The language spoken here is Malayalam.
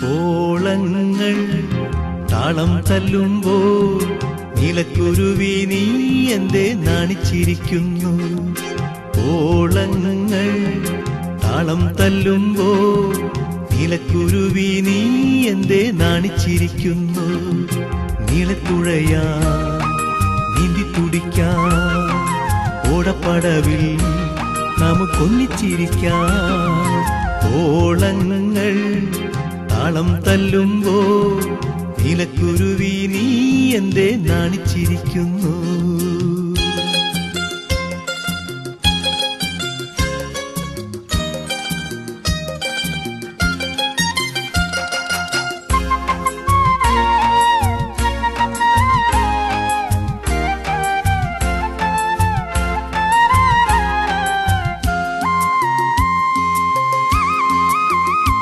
ഓളങ്ങൾ താളം തല്ലുമ്പോൾ നീലക്കുരുവി നീ എന്തേ നാണിച്ചിരിക്കുന്നു? ഓളങ്ങൾ താളം തല്ലുമ്പോൾ നീലക്കുരുവി നീ എന്തേ നാണിച്ചിരിക്കുന്നു? നീലത്തുഴയാ നീന്തി തുടിക്കാം, ഓടപ്പടവിൽ നമുക്കൊന്നിച്ചിരിക്കാം. ഓളങ്ങൾ താളം തല്ലുമ്പോൾ നീലക്കുരുവി നീ എന്തേ നാണിച്ചിരിക്കുന്നു?